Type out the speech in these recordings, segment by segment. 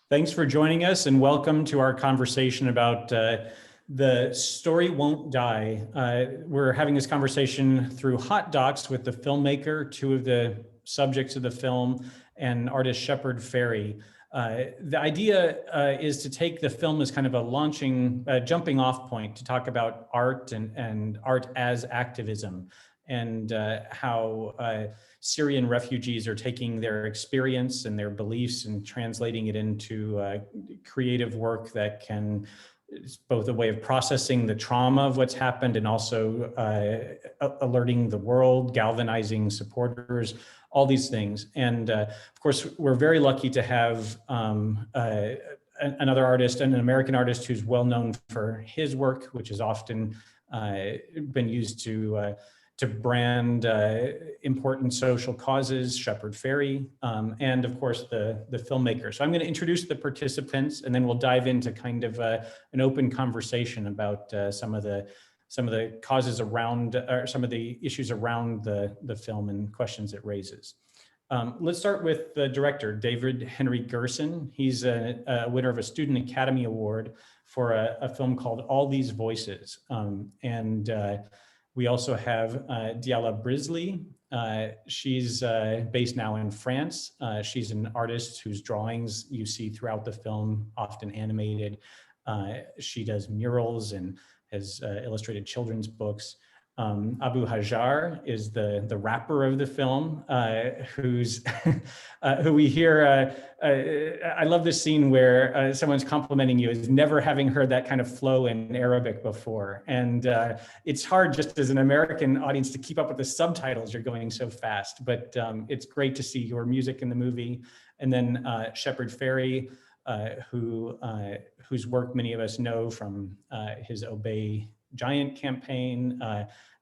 Thanks for joining us and welcome to our conversation about The Story Won't Die. We're having this conversation through hot docs with the filmmaker, two of the subjects of the film, and artist Shepard Fairey. The idea is to take the film as kind of a jumping off point to talk about art and art as activism, and how Syrian refugees are taking their experience and their beliefs and translating it into creative work that can, it's both a way of processing the trauma of what's happened and also alerting the world, galvanizing supporters, all these things. And of course, we're very lucky to have another artist, an American artist who's well known for his work, which has often been used to brand important social causes, Shepard Fairey, and of course the filmmaker. So I'm going to introduce the participants, and then we'll dive into kind of an open conversation about some of the causes around, or some of the issues around the film and questions it raises. Let's start with the director, David Henry Gerson. He's a winner of a Student Academy Award for a film called All These Voices, we also have Diala Brisly. She's based now in France. She's an artist whose drawings you see throughout the film, often animated. She does murals and has illustrated children's books. Abu Hajar is the rapper of the film, who we hear. I love this scene where someone's complimenting you as never having heard that kind of flow in Arabic before. And it's hard just as an American audience to keep up with the subtitles. You're going so fast, but it's great to see your music in the movie. And then Shepard Fairey, whose work many of us know from his Obey Giant campaign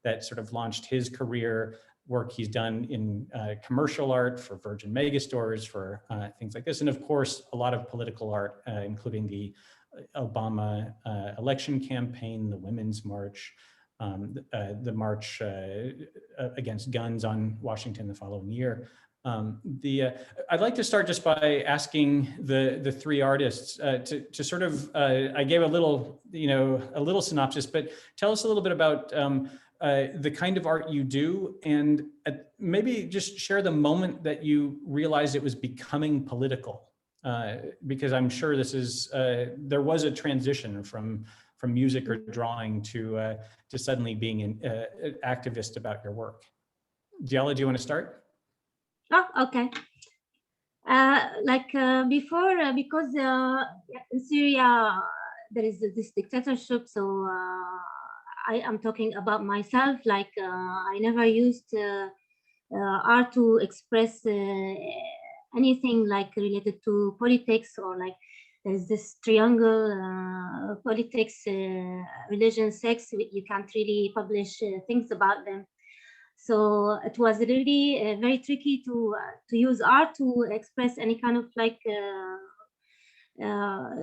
that sort of launched his career, work he's done in commercial art for Virgin Megastores, for things like this. And of course, a lot of political art, including the Obama election campaign, the Women's March, the march against guns on Washington the following year. I'd like to start just by asking the three artists to sort of, I gave a little synopsis, but tell us a little bit about the kind of art you do, and maybe just share the moment that you realized it was becoming political, because I'm sure this is, there was a transition from music or drawing to suddenly being an activist about your work. Diala, do you want to start? Oh, okay. Before, because in Syria there is this dictatorship, so I am talking about myself. I never used art to express anything related to politics, or there's this triangle: politics, religion, sex. You can't really publish things about them. So it was really very tricky to use art to express any kind of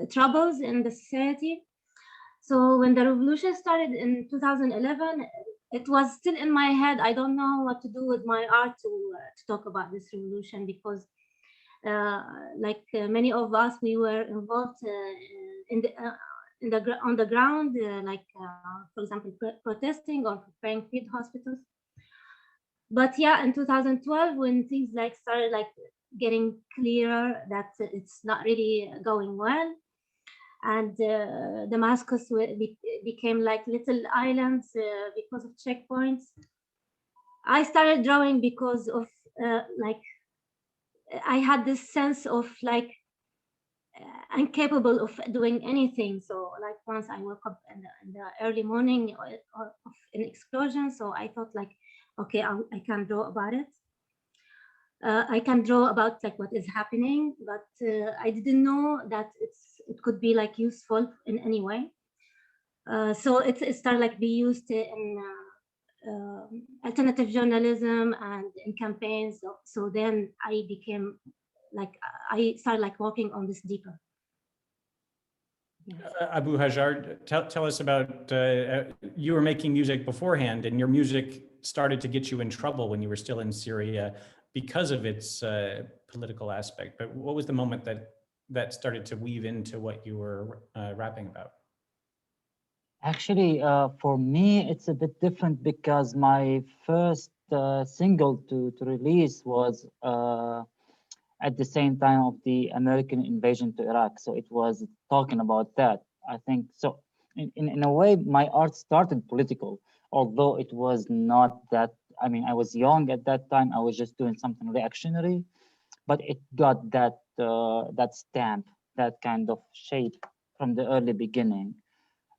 troubles in the society. So when the revolution started in 2011, it was still in my head. I don't know what to do with my art to talk about this revolution, because many of us, we were involved on the ground, for example, protesting or preparing field hospitals. But yeah, in 2012, when things started getting clearer that it's not really going well, and Damascus became like little islands because of checkpoints, I started drawing because of I had this sense of incapable of doing anything. So once I woke up in the early morning of an explosion, so I thought okay, I can draw about it. I can draw about what is happening, but I didn't know that it could be useful in any way. So it started be used in alternative journalism and in campaigns. So then I became I started working on this deeper. Abu Hajar, tell us about, you were making music beforehand, and your music started to get you in trouble when you were still in Syria because of its political aspect. But what was the moment that that started to weave into what you were rapping about? Actually, for me, it's a bit different because my first single to release was at the same time of the American invasion to Iraq. So it was talking about that, I think. So in a way, my art started political, although it was not that, I mean, I was young at that time. I was just doing something reactionary, but it got that, that stamp, that kind of shape from the early beginning.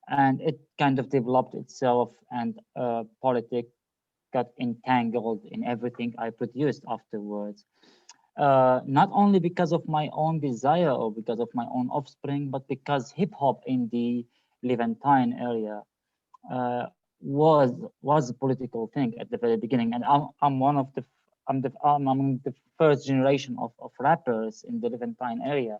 And it kind of developed itself, and politics got entangled in everything I produced afterwards. Not only because of my own desire or because of my own offspring, but because hip hop in the Levantine area uh, was a political thing at the very beginning. And I'm one of the I'm among the first generation of rappers in the Levantine area.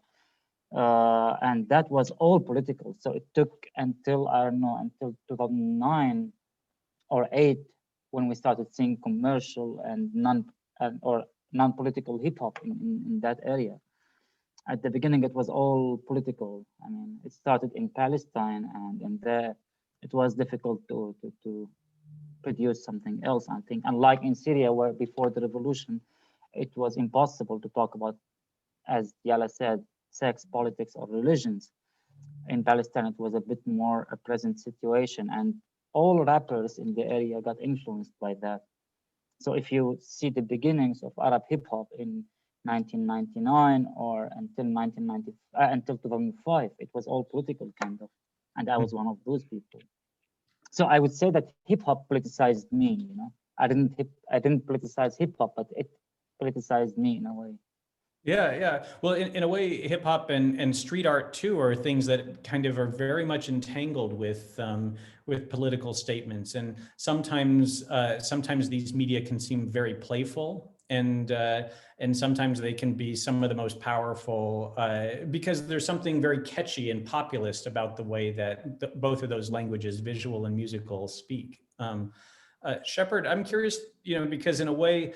And that was all political. So it took until, I don't know, until 2009 or 8 when we started seeing commercial and or non-political hip hop in that area. At the beginning, it was all political. I mean, it started in Palestine, and in there, it was difficult to produce something else. I think, unlike in Syria, where before the revolution, it was impossible to talk about, as Diala said, sex, politics, or religions. In Palestine, it was a bit more a present situation, and all rappers in the area got influenced by that. So if you see the beginnings of Arab hip hop in 1999 or until 1990, until 2005, it was all political kind of, and I was one of those people. So I would say that hip hop politicized me. You know, I didn't politicize hip hop, but it politicized me in a way. Yeah, yeah. Well, in a way, hip hop and street art too are things that kind of are very much entangled with political statements, and sometimes these media can seem very playful, and sometimes they can be some of the most powerful because there's something very catchy and populist about the way that both of those languages, visual and musical, speak. Shepard, I'm curious, because in a way,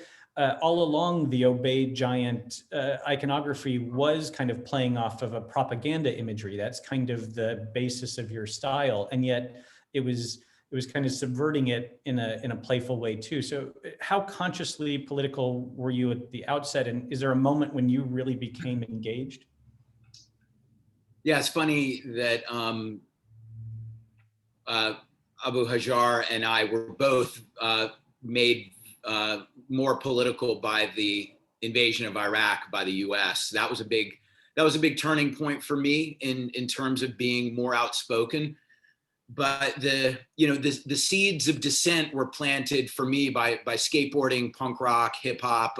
all along the Obey Giant iconography was kind of playing off of a propaganda imagery. That's kind of the basis of your style, and yet it was kind of subverting it in a playful way too. So, how consciously political were you at the outset, and is there a moment when you really became engaged? Yeah, it's funny that Abu Hajar and I were both made more political by the invasion of Iraq by the U.S. That was a big turning point for me in terms of being more outspoken. But the seeds of dissent were planted for me by skateboarding, punk rock, hip hop,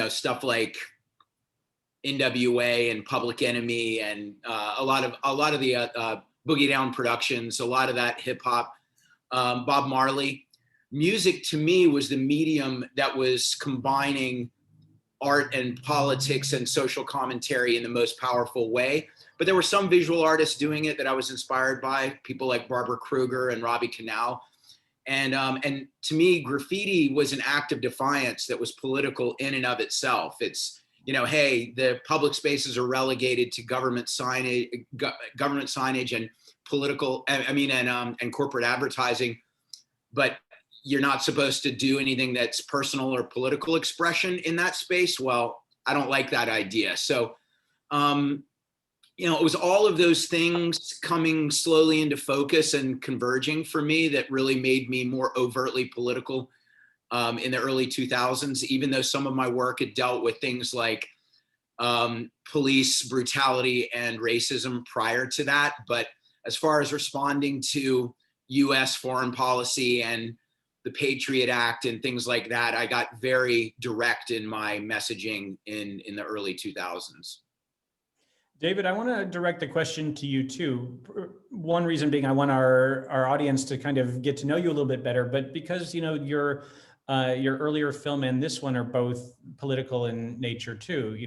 stuff like NWA and Public Enemy, and a lot of the Boogie Down Productions, a lot of that hip hop, Bob Marley. Music to me was the medium that was combining art and politics and social commentary in the most powerful way. But there were some visual artists doing it that I was inspired by, people like Barbara Kruger and Robbie Canal. And to me, graffiti was an act of defiance that was political in and of itself. It's, hey, the public spaces are relegated to government signage and political, and corporate advertising, but you're not supposed to do anything that's personal or political expression in that space. Well, I don't like that idea. So, it was all of those things coming slowly into focus and converging for me that really made me more overtly political in the early 2000s, even though some of my work had dealt with things like police brutality and racism prior to that. But as far as responding to US foreign policy and the Patriot Act and things like that, I got very direct in my messaging in the early 2000s. David, I want to direct the question to you too. One reason being I want our audience to kind of get to know you a little bit better, but because your earlier film and this one are both political in nature too.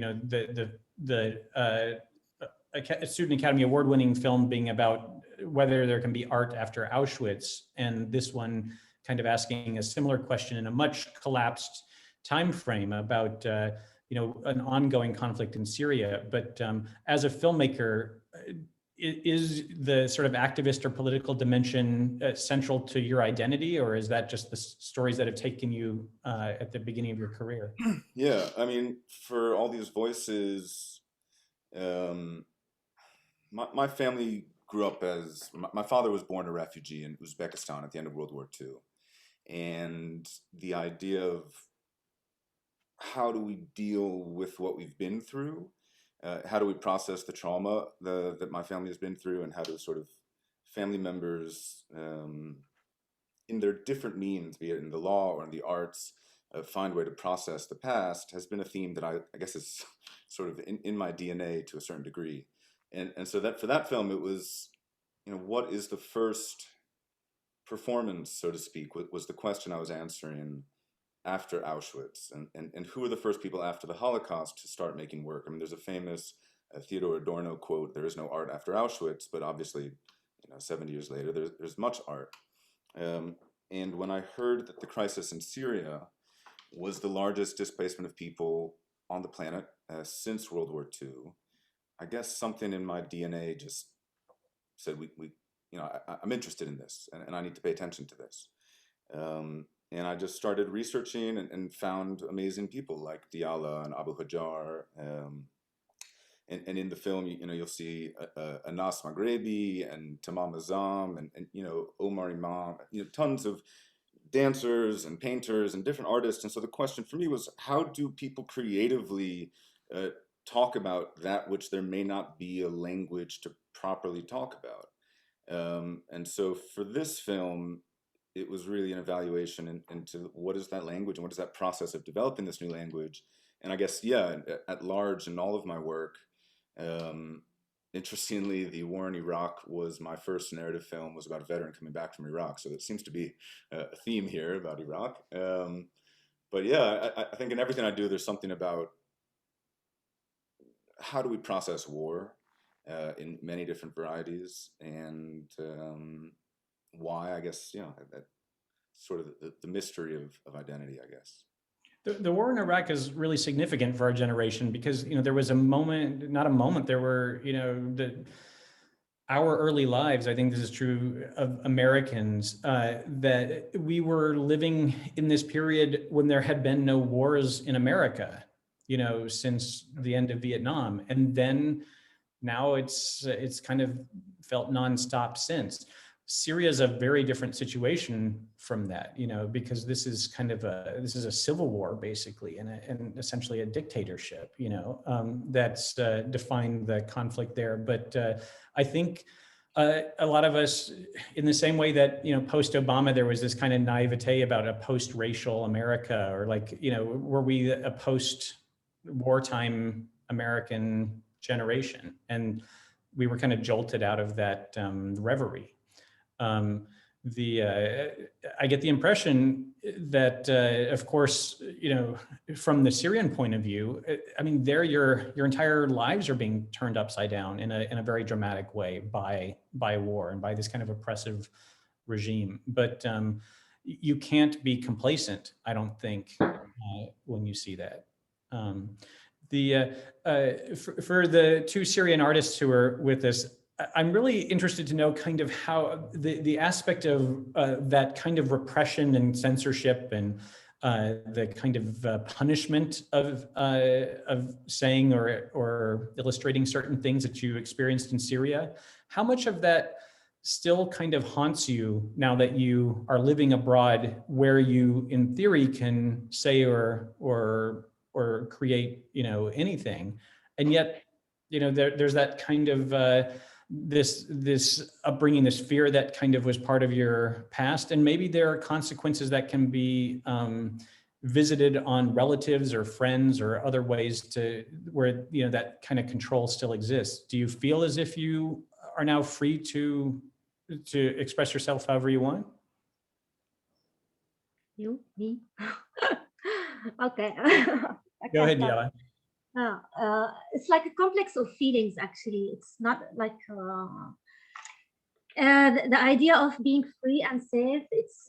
The Student Academy Award-winning film being about whether there can be art after Auschwitz, and this one kind of asking a similar question in a much collapsed time frame about an ongoing conflict in Syria. But as a filmmaker, is the sort of activist or political dimension central to your identity, or is that just the stories that have taken you at the beginning of your career? Yeah, I mean, for all these voices, my family grew up as, my father was born a refugee in Uzbekistan at the end of World War II. And the idea of how do we deal with what we've been through, how do we process the trauma that my family has been through, and how do sort of family members, in their different means, be it in the law or in the arts, find a way to process the past, has been a theme that I guess is sort of in my DNA to a certain degree. And so that for that film, it was, what is the first performance, so to speak, was the question I was answering after Auschwitz, and who were the first people after the Holocaust to start making work. I mean, there's a famous Theodor Adorno quote, "There is no art after Auschwitz," but obviously, 70 years later, there's much art. And when I heard that the crisis in Syria was the largest displacement of people on the planet since World War II, I guess something in my DNA just said, I'm interested in this, and I need to pay attention to this. And I just started researching and found amazing people like Diala and Abu Hajar. And in the film, you'll see Anas Maghrebi and Tamam Azam and Omar Imam, tons of dancers and painters and different artists. And so the question for me was, how do people creatively talk about that which there may not be a language to properly talk about? And so for this film, it was really an evaluation into what is that language and what is that process of developing this new language. And I guess, at large in all of my work, interestingly, the war in Iraq was my first narrative film, was about a veteran coming back from Iraq. So there seems to be a theme here about Iraq. But yeah, I think in everything I do, there's something about how do we process war in many different varieties, and why, I guess, that sort of the mystery of identity, I guess. The war in Iraq is really significant for our generation because, there was a moment, not a moment, there were, our early lives, I think this is true of Americans, that we were living in this period when there had been no wars in America, since the end of Vietnam. And then now it's kind of felt nonstop since. Syria is a very different situation from that, because this is kind of a civil war basically, and essentially a dictatorship, that's defined the conflict there. But I think a lot of us, in the same way that post-Obama there was this kind of naivete about a post-racial America, or were we a post-wartime American generation, and we were kind of jolted out of that reverie. I get the impression that, of course, from the Syrian point of view, I mean, there your entire lives are being turned upside down in a very dramatic way by war and by this kind of oppressive regime. But you can't be complacent, I don't think, when you see that. For the two Syrian artists who are with us, I'm really interested to know kind of how the aspect of that kind of repression and censorship and the kind of punishment of saying or illustrating certain things that you experienced in Syria. How much of that still kind of haunts you now that you are living abroad, where you, in theory, can say or create anything, and yet there's that kind of this upbringing, this fear that kind of was part of your past, and maybe there are consequences that can be visited on relatives or friends or other ways to where that kind of control still exists. Do you feel as if you are now free to express yourself however you want? Me? Okay. Go ahead, Diala. It's like a complex of feelings, actually. It's not like the idea of being free and safe. It's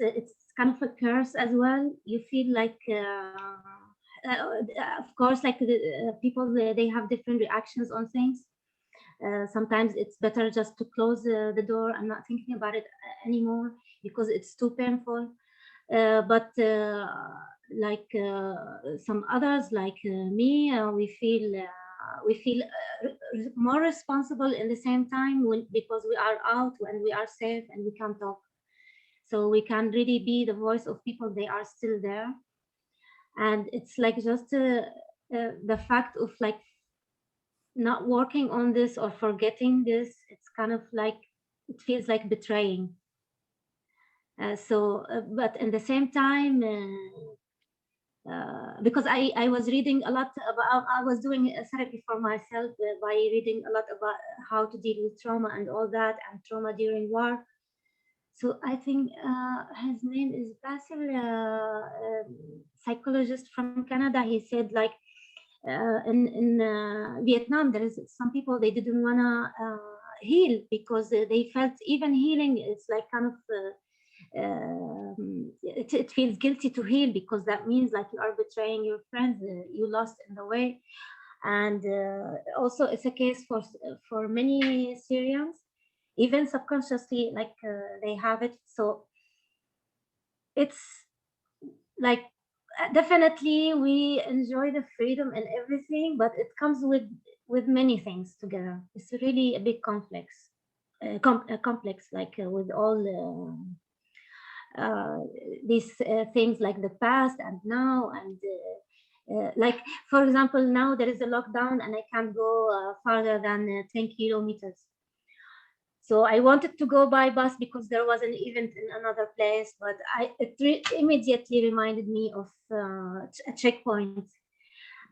kind of a curse as well. You feel like of course, like people, they have different reactions on things. Sometimes it's better just to close the door and not thinking about it anymore because it's too painful. But like some others, like me, we feel more responsible in the same time because we are out and we are safe and we can talk. So we can really be the voice of people. They are still there. And it's like just the fact of like not working on this or forgetting this, it's kind of like, it feels like betraying. But in the same time, because I was reading a lot about, I was doing a therapy for myself by reading a lot about how to deal with trauma and all that, and trauma during war. So I think his name is Basil, psychologist from Canada. He said like in Vietnam, there is some people, they didn't wanna heal because they felt even healing is like kind of it feels guilty to heal because that means like you are betraying your friends you lost in the way. And also it's a case for many Syrians, even subconsciously, like they have it. So it's like definitely we enjoy the freedom and everything, but it comes with many things together. It's really a big complex, complex, like with all these things like the past and now, and like for example, now there is a lockdown and I can't go farther than 10 kilometers. So I wanted to go by bus because there was an event in another place, but it immediately reminded me of a checkpoint.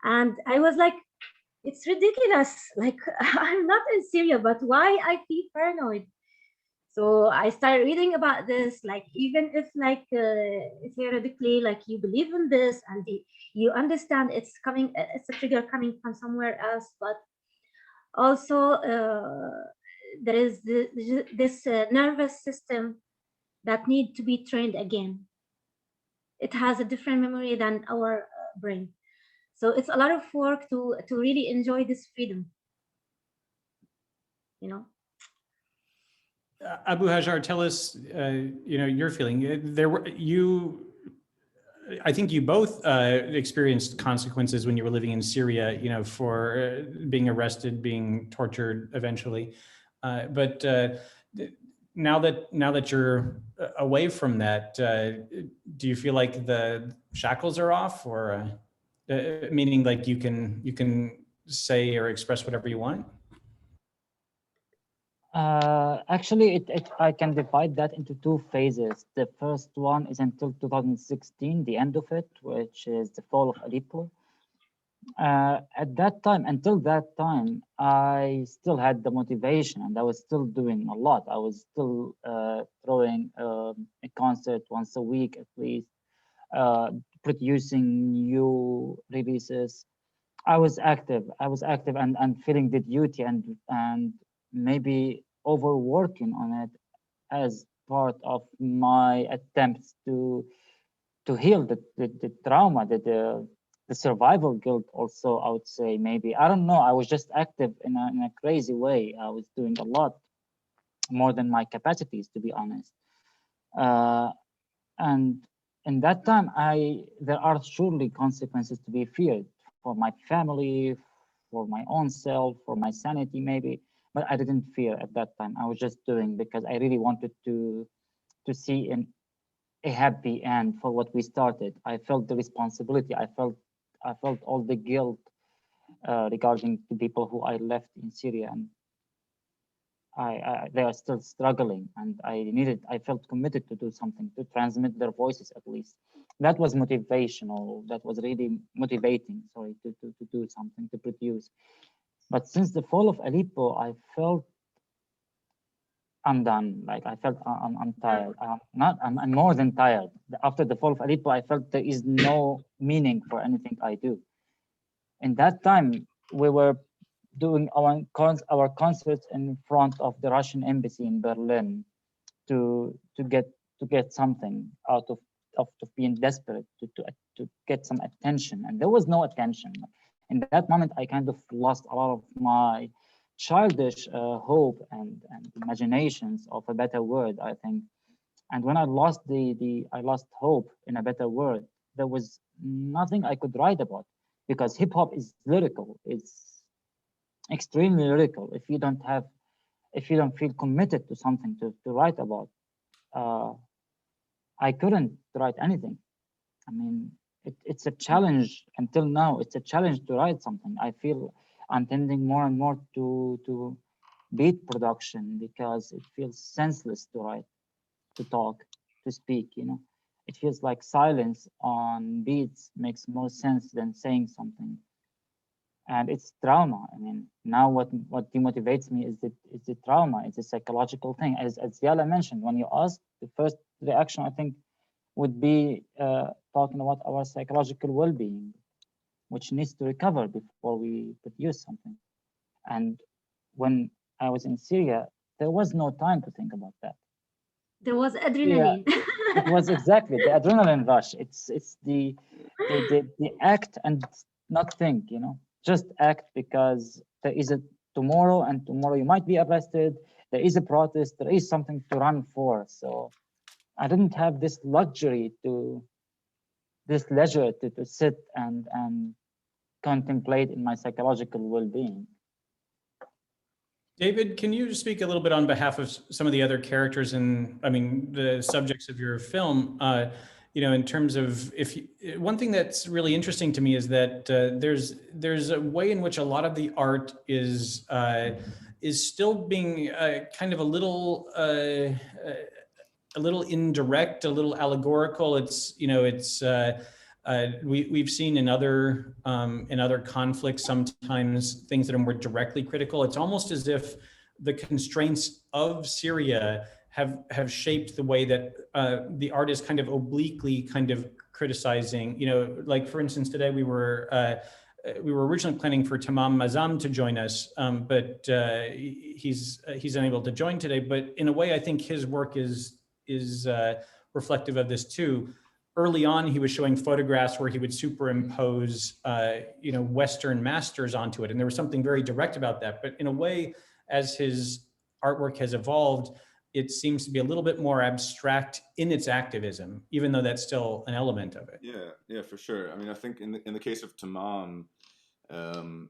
And I was like, it's ridiculous. Like, I'm not in Syria, but why I feel paranoid? So I started reading about this, like, even if like theoretically, like you believe in this and you understand it's coming, it's a trigger coming from somewhere else, but also there is this nervous system that need to be trained again. It has a different memory than our brain. So it's a lot of work to really enjoy this freedom, you know. Abu Hajar, tell us, you know, your feeling. I think you both experienced consequences when you were living in Syria, you know, for being arrested, being tortured eventually. But now that you're away from that, do you feel like the shackles are off, or meaning like you can say or express whatever you want? Actually, I can divide that into two phases. The first one is until 2016, the end of it, which is the fall of Aleppo. At that time, until that time, I still had the motivation and I was still doing a lot. I was still throwing a concert once a week at least, producing new releases. I was active and feeling the duty and maybe overworking on it as part of my attempts to heal the trauma, the survival guilt also, I would say. Maybe, I don't know, I was just active in a crazy way. I was doing a lot more than my capacities, to be honest. And in that time, there are surely consequences to be feared for my family, for my own self, for my sanity maybe, but I didn't fear at that time. I was just doing because I really wanted to see a happy end for what we started. I felt the responsibility. I felt all the guilt regarding the people who I left in Syria, and they are still struggling, and I felt committed to do something, to transmit their voices at least. That was motivational. That was really motivating, sorry, to do something, to produce. But since the fall of Aleppo, I felt I'm done. Like I felt I'm tired. I'm more than tired. After the fall of Aleppo, I felt there is no meaning for anything I do. In that time, we were doing our concerts in front of the Russian embassy in Berlin to get something out of of being desperate to get some attention, and there was no attention. In that moment, I kind of lost a lot of my childish hope and imaginations of a better world, I think. And when I lost I lost hope in a better world, there was nothing I could write about, because hip hop is lyrical. It's extremely lyrical. If you don't feel committed to something to write about, I couldn't write anything. I mean, it's a challenge until now. It's a challenge to write something. I feel I'm tending more and more to beat production, because it feels senseless to write, to talk, to speak. It feels like silence on beats makes more sense than saying something. And it's trauma. I mean, now what demotivates me is the trauma. It's a psychological thing. As Diala mentioned, when you ask, the first reaction, I think, would be talking about our psychological well-being, which needs to recover before we produce something. And when I was in Syria, there was no time to think about that. There was adrenaline. It was exactly the adrenaline rush. It's the act and not think, just act, because there is a tomorrow, and tomorrow you might be arrested. There is a protest. There is something to run for. So I didn't have this leisure to sit and contemplate in my psychological well-being. David, can you speak a little bit on behalf of some of the other characters and, I mean, the subjects of your film? In terms of one thing that's really interesting to me is that there's a way in which a lot of the art is still being kind of a little indirect, a little allegorical. We've seen in other conflicts sometimes things that are more directly critical. It's almost as if the constraints of Syria have shaped the way that the art is kind of obliquely kind of criticizing. Like for instance, today we were originally planning for Tamam Mazam to join us, but he's unable to join today. But in a way, I think his work is reflective of this too. Early on, he was showing photographs where he would superimpose, Western masters onto it. And there was something very direct about that. But in a way, as his artwork has evolved, it seems to be a little bit more abstract in its activism, even though that's still an element of it. Yeah, for sure. I mean, I think in the case of Tamam, I'll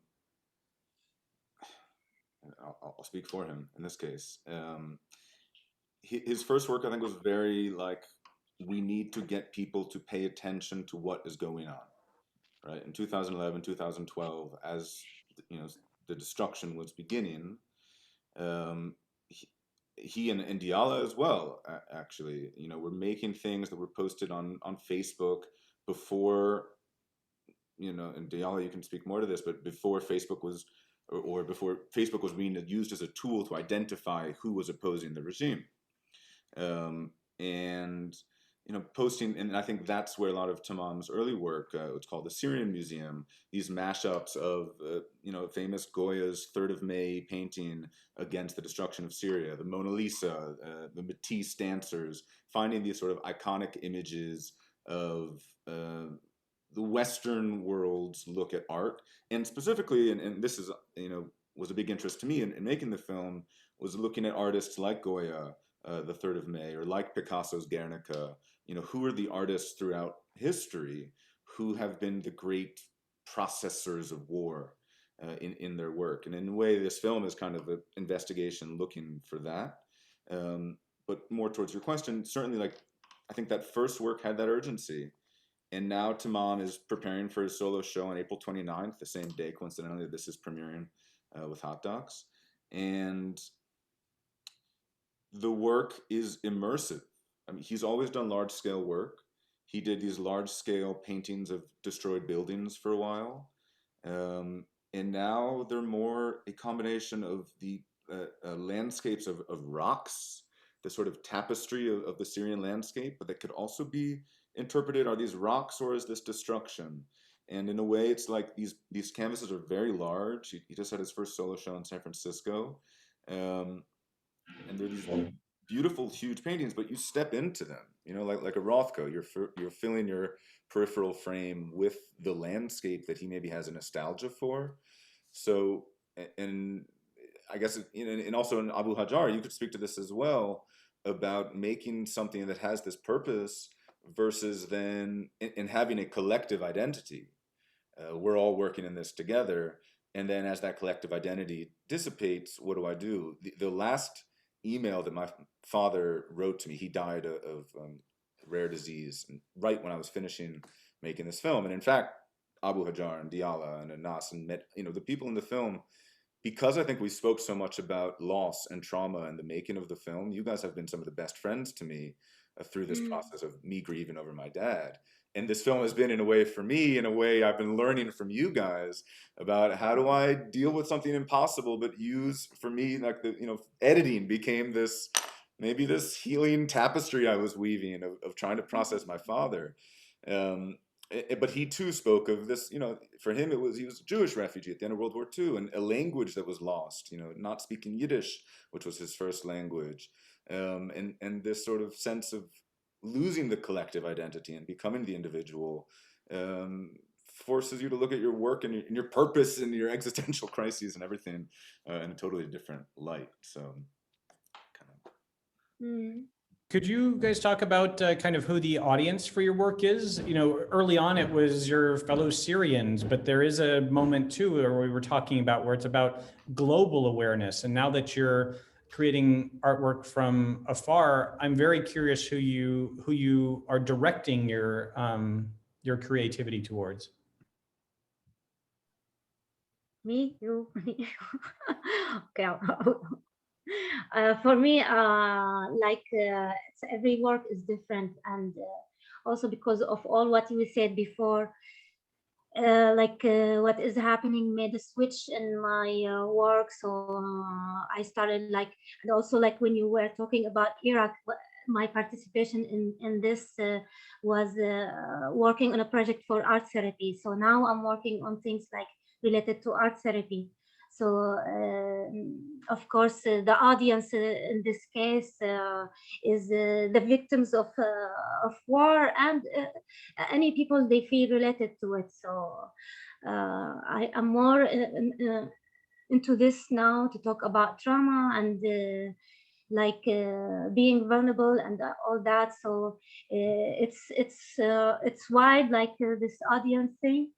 speak for him in this case. His first work, I think, was very like, we need to get people to pay attention to what is going on, right? In 2011, 2012, as the destruction was beginning, he and Diala as well, actually, were making things that were posted on Facebook before, and Diala, you can speak more to this, but before Facebook was, or before Facebook was being used as a tool to identify who was opposing the regime. And posting, and I think that's where a lot of Tamam's early work, it's called the Syrian Museum, these mashups of, famous Goya's 3rd of May painting against the destruction of Syria, the Mona Lisa, the Matisse dancers, finding these sort of iconic images of the Western world's look at art. And specifically, and this is, was a big interest to me in making the film, was looking at artists like Goya, the 3rd of May, or like Picasso's Guernica. Who are the artists throughout history who have been the great processors of war in their work? And in a way, this film is kind of an investigation looking for that. But more towards your question, certainly, like, I think that first work had that urgency. And now Tamam is preparing for his solo show on April 29th, the same day, coincidentally, this is premiering with Hot Docs. And the work is immersive. I mean, he's always done large-scale work. He did these large-scale paintings of destroyed buildings for a while. And now they're more a combination of the landscapes of rocks, the sort of tapestry of the Syrian landscape, but that could also be interpreted, are these rocks or is this destruction? And in a way, it's like these canvases are very large. He just had his first solo show in San Francisco. And they're these beautiful, huge paintings, but you step into them, you know, like a Rothko, you're filling your peripheral frame with the landscape that he maybe has a nostalgia for. So, and I guess, and also in Abu Hajar, you could speak to this as well, about making something that has this purpose versus then in having a collective identity. We're all working in this together. And then as that collective identity dissipates, what do? The last email that my father wrote to me, he died of rare disease right when I was finishing making this film. And in fact, Abu Hajar and Diala and Anas and the people in the film, because I think we spoke so much about loss and trauma and the making of the film, you guys have been some of the best friends to me through this process of me grieving over my dad. And this film has been, in a way, for me, in a way, I've been learning from you guys about how do I deal with something impossible, but use, for me, like editing became maybe this healing tapestry I was weaving of trying to process my father. But he too spoke of this, for him, he was a Jewish refugee at the end of World War II, and a language that was lost, not speaking Yiddish, which was his first language. And this sort of sense of losing the collective identity and becoming the individual forces you to look at your work and your purpose and your existential crises and everything in a totally different light. So, Could you guys talk about kind of who the audience for your work is? Early on it was your fellow Syrians, but there is a moment too where we were talking about where it's about global awareness. And now that you're creating artwork from afar, I'm very curious who you are directing your creativity towards. Me, you. Okay. For me, every work is different, and also because of all what you said before, what is happening made a switch in my work. So I started and also when you were talking about Iraq, my participation in this was working on a project for art therapy. So now I'm working on things related to art therapy. So of course the audience in this case is the victims of war and any people they feel related to it. So I am more into this now to talk about trauma and being vulnerable and all that. So it's wide, this audience thing.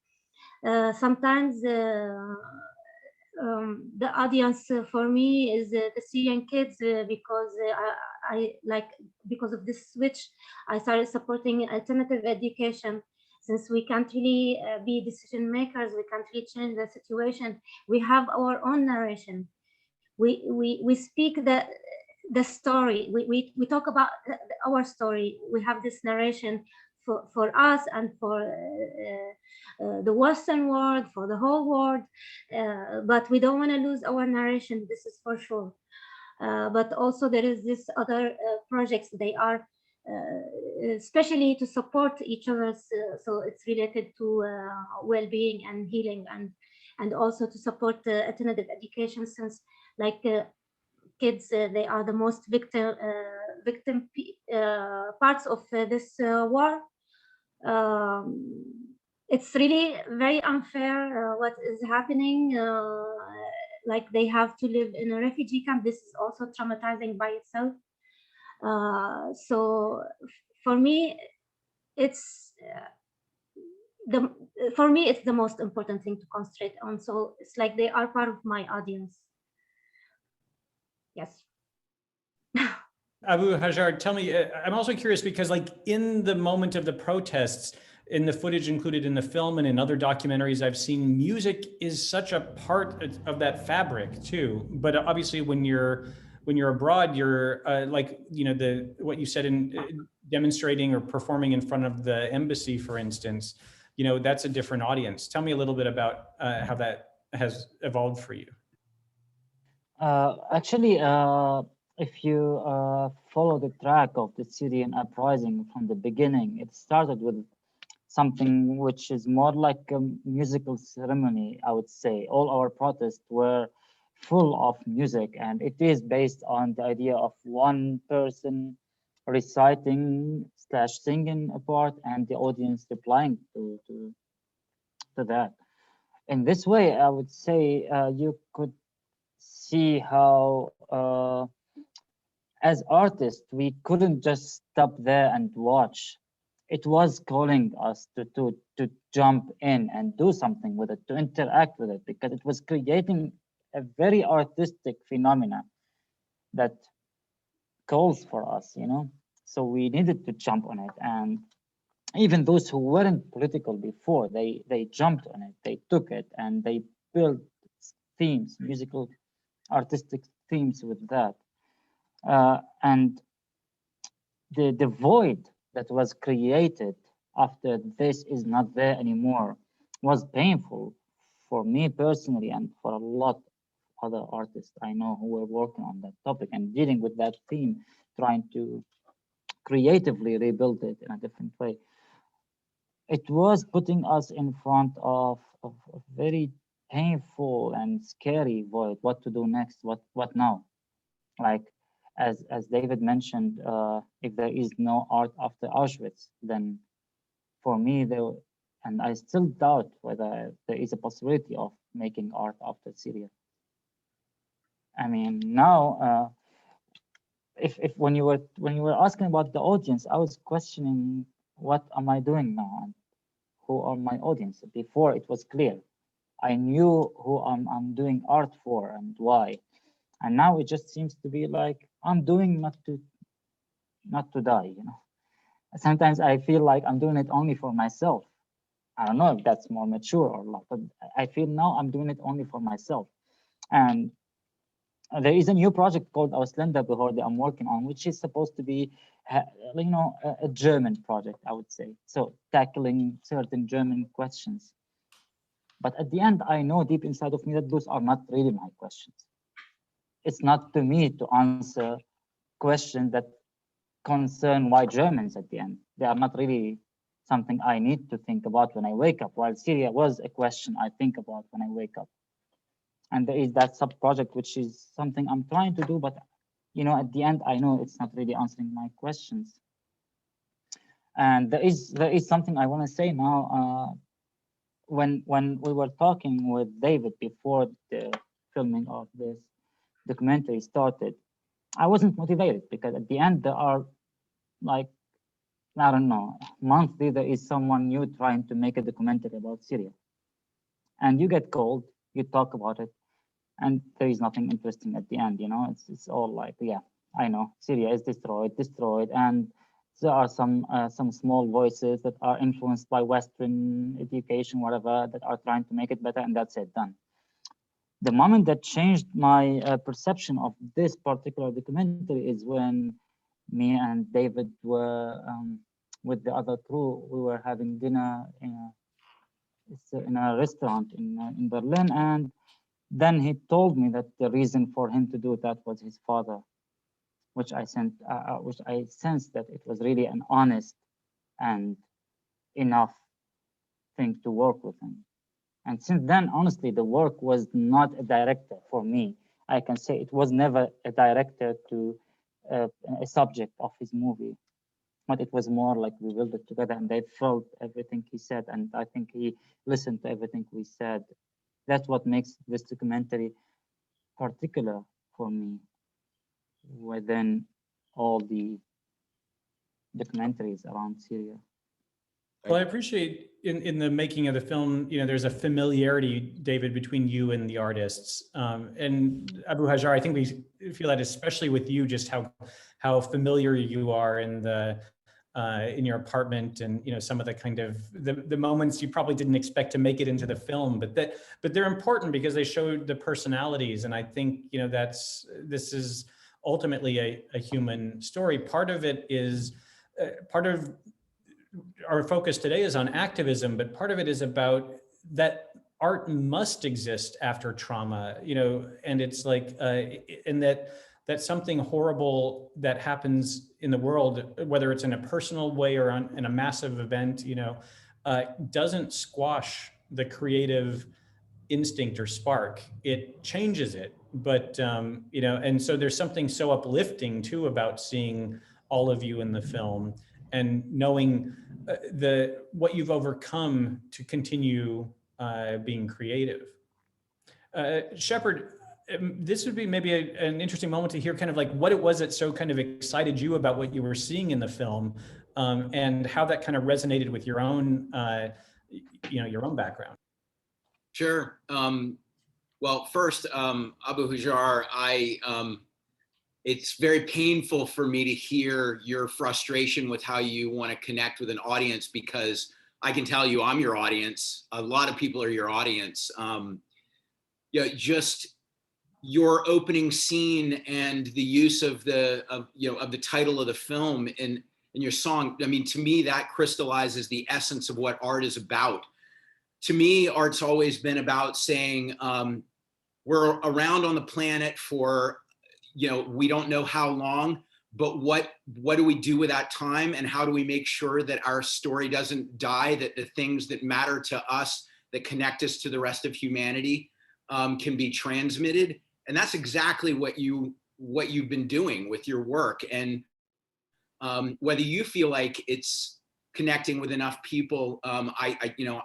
Sometimes the audience for me is the Syrian kids because because of this switch, I started supporting alternative education. Since we can't really be decision makers, we can't really change the situation. We have our own narration. We speak the story. We talk about our story. We have this narration for us and for the Western world, for the whole world, but we don't want to lose our narration. This is for sure. But also there is this other projects. They are especially to support each other. So it's related to well-being and healing, and also to support alternative education, since kids, they are the most victim parts of this war. It's really very unfair what is happening. They have to live in a refugee camp. This is also traumatizing by itself. So for me, it's the most important thing to concentrate on. So it's they are part of my audience. Yes. Abu Hajar, tell me, I'm also curious because in the moment of the protests, in the footage included in the film and in other documentaries I've seen, music is such a part of that fabric too. But obviously when you're abroad, you're what you said in demonstrating or performing in front of the embassy, for instance, that's a different audience. Tell me a little bit about how that has evolved for you. Actually, if you follow the track of the Syrian uprising from the beginning, it started with something which is more like a musical ceremony, I would say. All our protests were full of music, and it is based on the idea of one person reciting / singing a part and the audience replying to that. In this way, I would say you could see how as artists, we couldn't just stop there and watch. It was calling us to jump in and do something with it, to interact with it, because it was creating a very artistic phenomena that calls for us, you know? So we needed to jump on it. And even those who weren't political before, they jumped on it, they took it, and they built themes, musical, artistic themes with that. And the void that was created after this is not there anymore was painful for me personally and for a lot of other artists I know who were working on that topic and dealing with that theme, trying to creatively rebuild it in a different way. It was putting us in front of a very painful and scary void. What to do next? What now? Like as David mentioned, if there is no art after Auschwitz, then for me there, and I still doubt whether there is a possibility of making art after Syria. I mean, now if when you were asking about the audience, I was questioning what am I doing now and who are my audience. Before it was clear, I knew who I'm doing art for and why, and now it just seems to be like I'm doing not to die. You know, sometimes I feel like I'm doing it only for myself. I don't know if that's more mature or not, but I feel now I'm doing it only for myself. And there is a new project called Ausländer Behörde I'm working on, which is supposed to be, you know, a German project, I would say. So tackling certain German questions. But at the end, I know deep inside of me that those are not really my questions. It's not to me to answer questions that concern white Germans at the end. They are not really something I need to think about when I wake up, while Syria was a question I think about when I wake up. And there is that sub-project, which is something I'm trying to do, but you know, at the end, I know it's not really answering my questions. And there is something I want to say now. When we were talking with David before the filming of this documentary started, I wasn't motivated because at the end there are like, I don't know, monthly there is someone new trying to make a documentary about Syria. And you get called, you talk about it, and there is nothing interesting at the end, you know, it's all like, yeah, I know, Syria is destroyed, and there are some small voices that are influenced by Western education, whatever, that are trying to make it better, and that's it, done. The moment that changed my perception of this particular documentary is when me and David were with the other crew, we were having dinner in a restaurant in Berlin, and then he told me that the reason for him to do that was his father, which I sensed that it was really an honest and enough thing to work with him. And since then, honestly, the work was not a director for me. I can say it was never a director to a subject of his movie, but it was more like we built it together and they felt everything he said. And I think he listened to everything we said. That's what makes this documentary particular for me within all the documentaries around Syria. Well, I appreciate in the making of the film, you know, there's a familiarity, David, between you and the artists. And Abu Hajar, I think we feel that especially with you, just how familiar you are in your apartment, and you know, some of the kind of the moments you probably didn't expect to make it into the film, but they're important because they show the personalities. And I think, you know, this is ultimately a human story. Part of it is part of our focus today is on activism, but part of it is about that art must exist after trauma, you know, and it's like, and that something horrible that happens in the world, whether it's in a personal way or in a massive event, you know, doesn't squash the creative instinct or spark, it changes it. But, you know, and so there's something so uplifting too about seeing all of you in the film and knowing what you've overcome to continue being creative. Shepard, this would be maybe an interesting moment to hear kind of like what it was that so kind of excited you about what you were seeing in the film, and how that kind of resonated with your own, you know, your own background. Sure. Well, first, Abu Hajar, it's very painful for me to hear your frustration with how you want to connect with an audience, because I can tell you I'm your audience. A lot of people are your audience. Yeah, just your opening scene and the use of the title of the film in your song. I mean, to me, that crystallizes the essence of what art is about. To me, art's always been about saying, we're around on the planet for, you know, we don't know how long, but what do we do with that time, and how do we make sure that our story doesn't die, that the things that matter to us, that connect us to the rest of humanity, can be transmitted. And that's exactly what you've been doing with your work. And whether you feel like it's connecting with enough people, I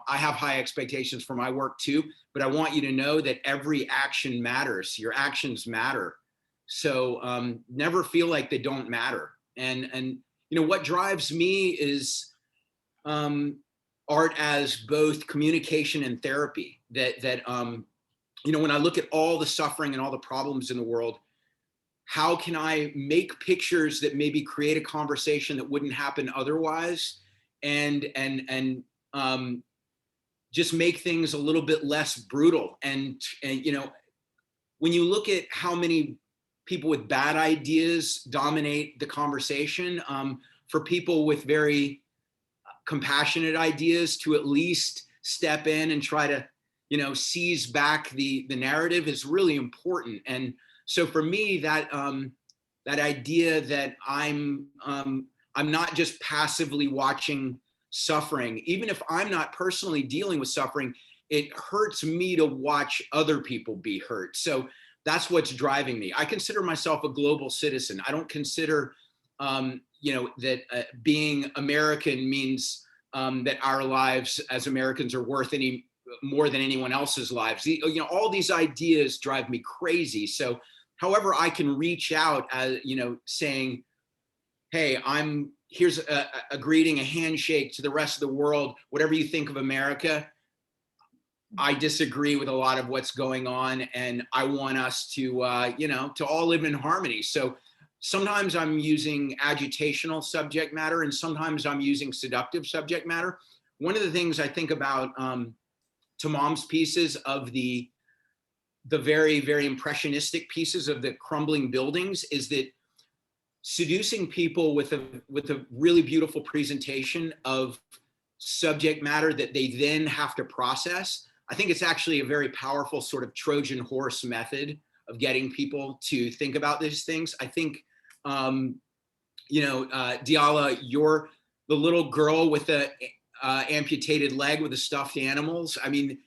have high expectations for my work too, but I want you to know that every action matters. Your actions matter. So never feel like they don't matter. And you know, what drives me is art as both communication and therapy. That you know, when I look at all the suffering and all the problems in the world, how can I make pictures that maybe create a conversation that wouldn't happen otherwise, and just make things a little bit less brutal. And you know, when you look at how many people with bad ideas dominate the conversation, for people with very compassionate ideas to at least step in and try to, you know, seize back the narrative is really important. And so for me, that idea that I'm not just passively watching suffering, even if I'm not personally dealing with suffering, it hurts me to watch other people be hurt. So that's what's driving me. I consider myself a global citizen. I don't consider, you know, that being American means that our lives as Americans are worth any more than anyone else's lives. You know, all these ideas drive me crazy. So however I can reach out, you know, saying, hey, here's a greeting, a handshake to the rest of the world, whatever you think of America. I disagree with a lot of what's going on, and I want us to, you know, to all live in harmony. So sometimes I'm using agitational subject matter, and sometimes I'm using seductive subject matter. One of the things I think about Tamam's pieces, of the very, very impressionistic pieces of the crumbling buildings, is that seducing people with a really beautiful presentation of subject matter that they then have to process. I think it's actually a very powerful sort of Trojan horse method of getting people to think about these things. I think, you know, Diala, you're the little girl with the amputated leg with the stuffed animals. I mean,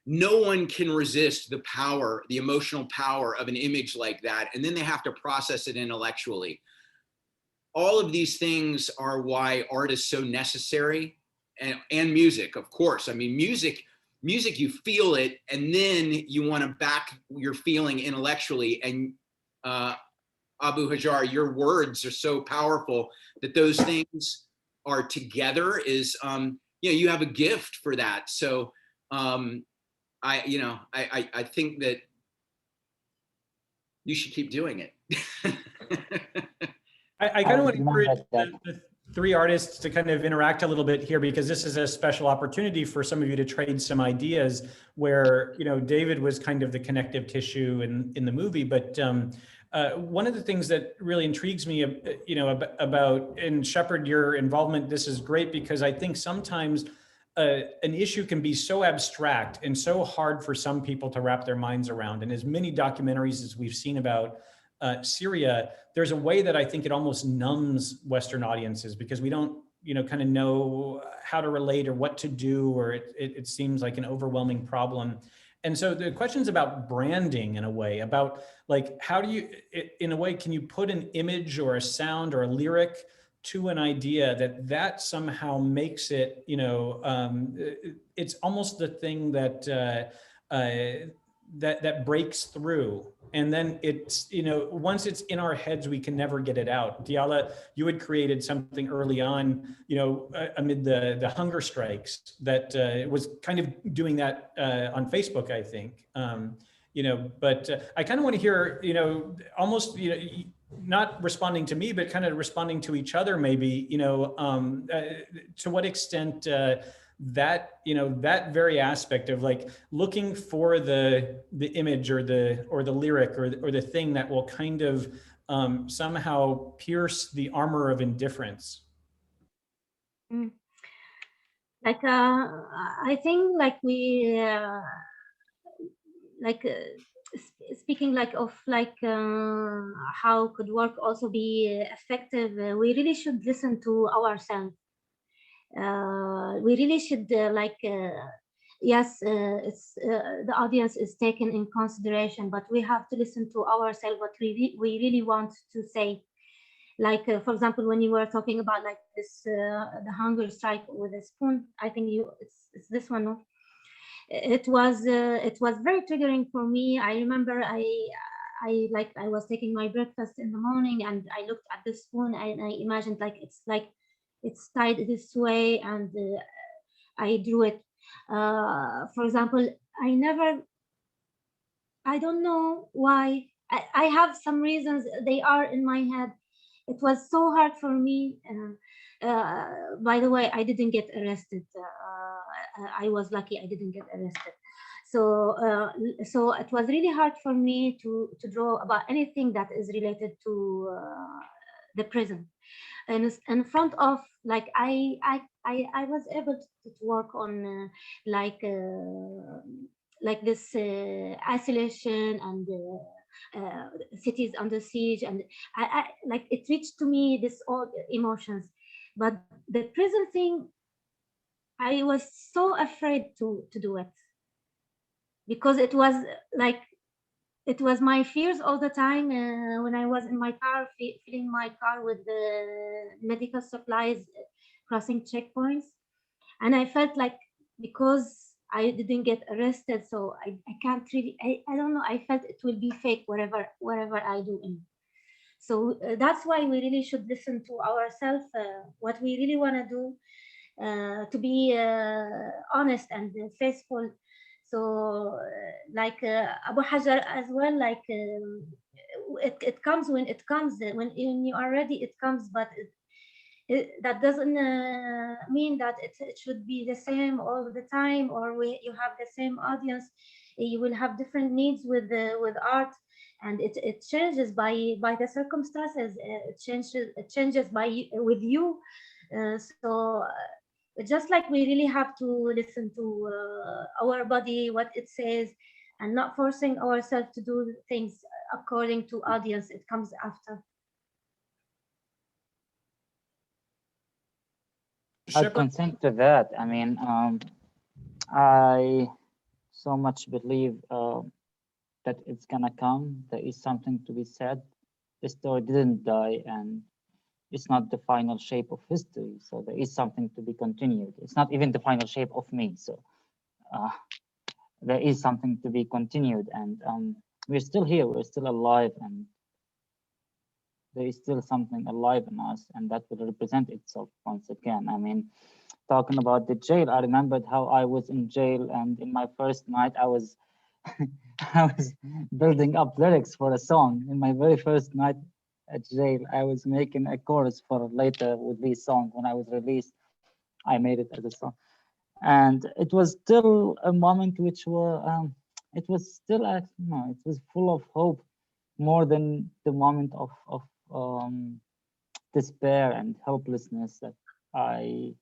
no one can resist the power, the emotional power of an image like that. And then they have to process it intellectually. All of these things are why art is so necessary, and music, of course. I mean, music, you feel it, and then you want to back your feeling intellectually. And Abu Hajar, your words are so powerful that those things are together. Is you know, you have a gift for that. So I think that you should keep doing it. I kind of want to encourage the three artists to kind of interact a little bit here, because this is a special opportunity for some of you to trade some ideas where, you know, David was kind of the connective tissue in the movie. But one of the things that really intrigues me, you know, about, and Shepard, your involvement, this is great, because I think sometimes an issue can be so abstract and so hard for some people to wrap their minds around. And as many documentaries as we've seen about Syria, there's a way that I think it almost numbs Western audiences, because we don't kind of know how to relate or what to do, or it seems like an overwhelming problem. And so the question's about branding in a way, about like, how do you, in a way, can you put an image or a sound or a lyric to an idea that somehow makes it, it's almost the thing that that breaks through. And then it's, once it's in our heads, we can never get it out. Diala, you had created something early on, amid the hunger strikes that was kind of doing that on Facebook, I think. But I kind of want to hear, almost, not responding to me, but kind of responding to each other, maybe, to what extent that that very aspect of like looking for the image or the lyric or the thing that will kind of somehow pierce the armor of indifference. Like I think like we speaking like of like how could work also be effective, we really should listen to ourselves. We really should yes, it's the audience is taken in consideration, but we have to listen to ourselves what we really want to say. Like for example, when you were talking about like this the hunger strike with a spoon, I think it's this one, no? It was very triggering for me. I remember I was taking my breakfast in the morning and I looked at the spoon and I imagined like it's tied this way, and I drew it. For example, I don't know why. I have some reasons, they are in my head. It was so hard for me. By the way, I didn't get arrested. I was lucky I didn't get arrested. So it was really hard for me to draw about anything that is related to the prison. And in front of like I was able to work on like this isolation and cities under siege, and I like it reached to me this all emotions. But the prison thing, I was so afraid to do it, because it was like it was my fears all the time. When I was in my car, filling my car with the medical supplies, crossing checkpoints, and I felt like because I didn't get arrested, so I can't really, I don't know, I felt it will be fake wherever I do. So that's why we really should listen to ourselves, what we really want to do, to be honest and faithful. So like Abu Hajar as well, like it comes when it comes, when you are ready, it comes, but that doesn't mean that it should be the same all the time, or you have the same audience. You will have different needs with art, and it changes by the circumstances. It changes with you. So just like we really have to listen to our body, what it says, and not forcing ourselves to do things according to audience. It comes after. I consent to that. I mean, I so much believe that it's gonna come. There is something to be said. The story didn't die, and it's not the final shape of history. So there is something to be continued. It's not even the final shape of me. So there is something to be continued, and we're still here. We're still alive, and there is still something alive in us, and that will represent itself once again. I mean, talking about the jail, I remembered how I was in jail, and in my first night, I was I was building up lyrics for a song. In my very first night at jail, I was making a chorus for later would be song. When I was released, I made it as a song, and it was still a moment which were it was still it was full of hope, more than the moment of despair and helplessness that I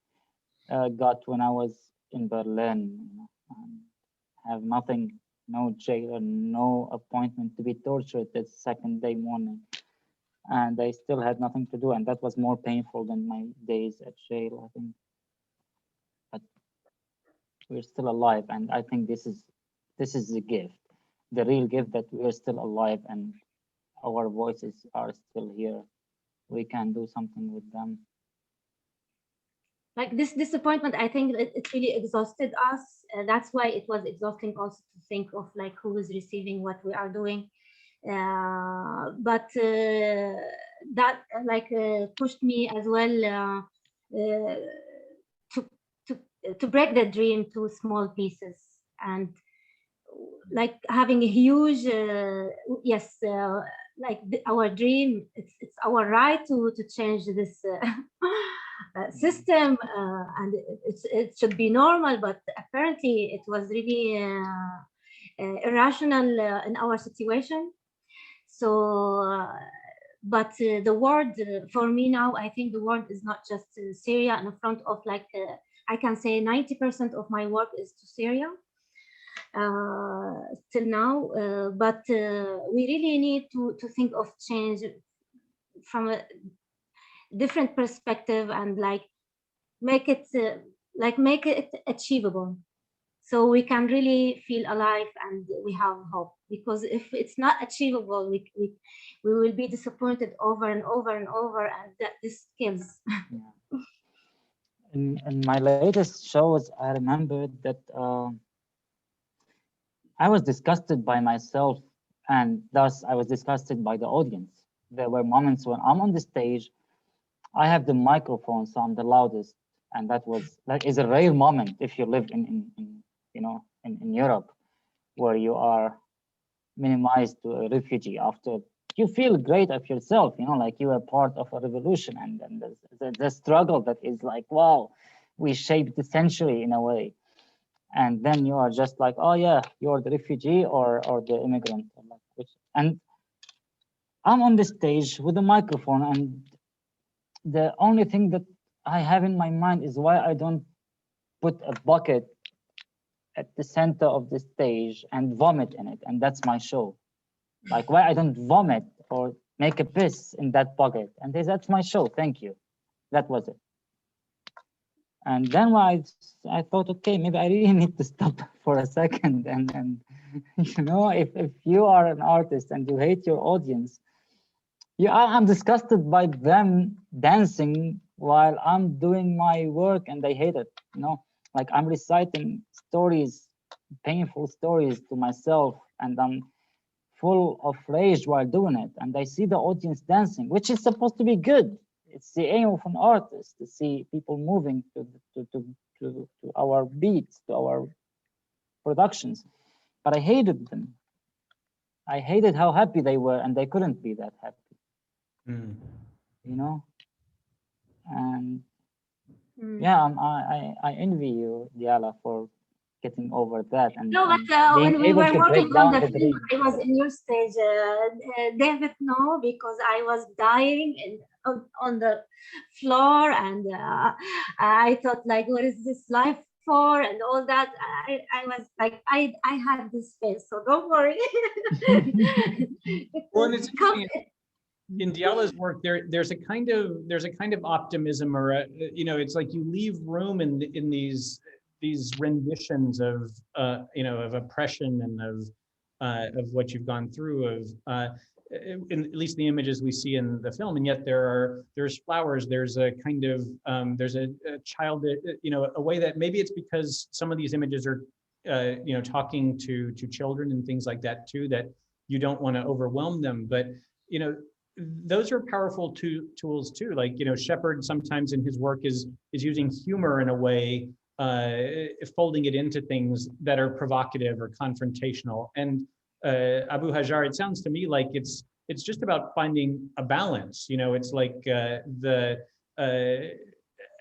got when I was in Berlin. Have nothing, no jail, no appointment, to be tortured the second day morning. and I still had nothing to do, and that was more painful than my days at jail, I think. But we're still alive, and I think this is the gift, the real gift, that we're still alive and our voices are still here. We can do something with them. Like this disappointment, I think it really exhausted us. That's why it was exhausting also to think of like who is receiving what we are doing. But that like pushed me as well to break the dream to small pieces, and like having a huge yes, like our dream, it's our right to change this system, and it should be normal, but apparently it was really irrational in our situation. So but the word for me now, I think the word is not just Syria in front of, like I can say 90% of my work is to Syria till now, but we really need to think of change from a different perspective, and like make it achievable, so we can really feel alive and we have hope. Because if it's not achievable, we will be disappointed over and over and over, and that this kills. Yeah. In my latest shows, I remember that I was disgusted by myself, and thus I was disgusted by the audience. There were moments when I'm on the stage, I have the microphone, so I'm the loudest, and that is a rare moment if you live in Europe, where you are minimized to a refugee. After you feel great of yourself, like you are part of a revolution, and then the struggle that is like, wow, we shaped the century in a way. And then you are just like, oh yeah, you're the refugee or the immigrant. And I'm on the stage with a microphone, and the only thing that I have in my mind is why I don't put a bucket at the center of the stage and vomit in it, and that's my show. Like, why I don't vomit or make a piss in that bucket, and that's my show, thank you. That was it. And then I thought, okay, maybe I really need to stop for a second, and if you are an artist and you hate your audience, I'm disgusted by them dancing while I'm doing my work, and they hate it. Like I'm reciting stories, painful stories to myself, and I'm full of rage while doing it. And I see the audience dancing, which is supposed to be good. It's the aim of an artist to see people moving to our beats, to our productions. But I hated them. I hated how happy they were, and they couldn't be that happy. And yeah, I envy you, Diala, for getting over that. And no, but when we were working on the film, I was in your stage, David, no, because I was dying on the floor, and I thought, like, what is this life for, and all that. I was like, I had this space, so don't worry. Well, and it's in Diala's work, there's a kind of optimism, or it's like you leave room in these renditions of of oppression and of what you've gone through, in at least the images we see in the film. And yet there's flowers, there's a kind of there's a child, a way that maybe it's because some of these images are talking to children and things like that too, that you don't want to overwhelm them. But those are powerful tools too. Like, Shepard sometimes in his work is using humor in a way, folding it into things that are provocative or confrontational. And Abu Hajar, it sounds to me like it's just about finding a balance. It's like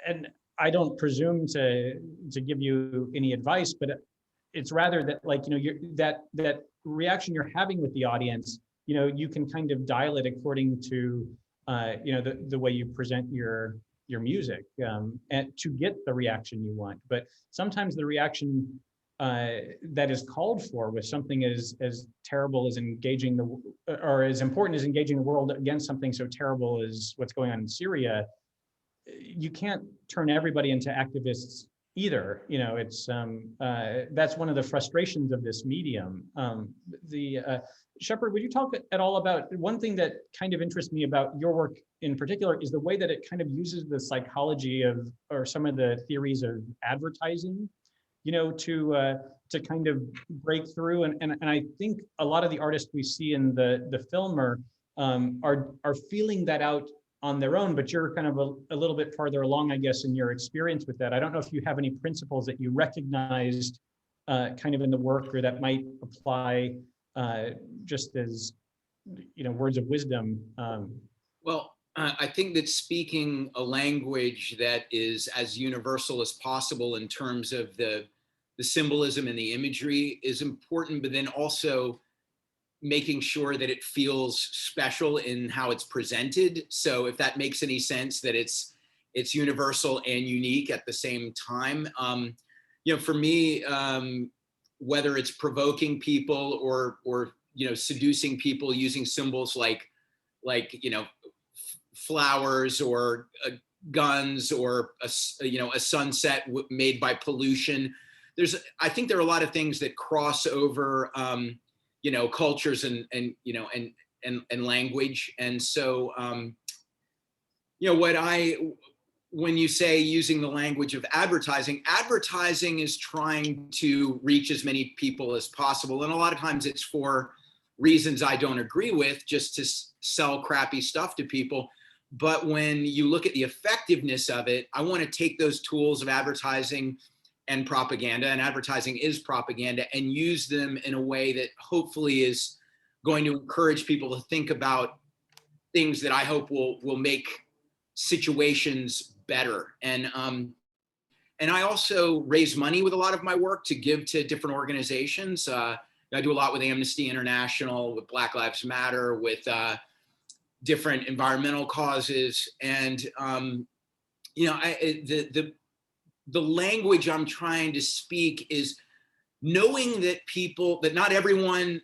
and I don't presume to give you any advice, but it's rather that, like, that reaction you're having with the audience, you can kind of dial it according to the way you present your music, and to get the reaction you want. But sometimes the reaction that is called for with something as terrible as engaging or as important as engaging the world against something so terrible as what's going on in Syria, you can't turn everybody into activists either. You know, it's that's one of the frustrations of this medium. Shepard, would you talk at all about one thing that kind of interests me about your work in particular is the way that it kind of uses the psychology of, or some of the theories of advertising, you know, to kind of break through. And I think a lot of the artists we see in the film are feeling that out on their own, but you're kind of a little bit farther along, I guess, in your experience with that. I don't know if you have any principles that you recognized kind of in the work, or that might apply just as, you know, words of wisdom. Well, I think that speaking a language that is as universal as possible in terms of the symbolism and the imagery is important, but then also making sure that it feels special in how it's presented. So if that makes any sense, that it's universal and unique at the same time. You know, for me, whether it's provoking people or you know, seducing people using symbols like you know, flowers or guns or you know, a sunset made by pollution. I think there are a lot of things that cross over you know, cultures and you know, and language. And so you know, when you say using the language of advertising is trying to reach as many people as possible. And a lot of times it's for reasons I don't agree with, just to sell crappy stuff to people. But when you look at the effectiveness of it, I want to take those tools of advertising and propaganda, and advertising is propaganda, and use them in a way that hopefully is going to encourage people to think about things that I hope will make situations better. And I also raise money with a lot of my work to give to different organizations. I do a lot with Amnesty International, with Black Lives Matter, with different environmental causes. And you know, the language I'm trying to speak is knowing that not everyone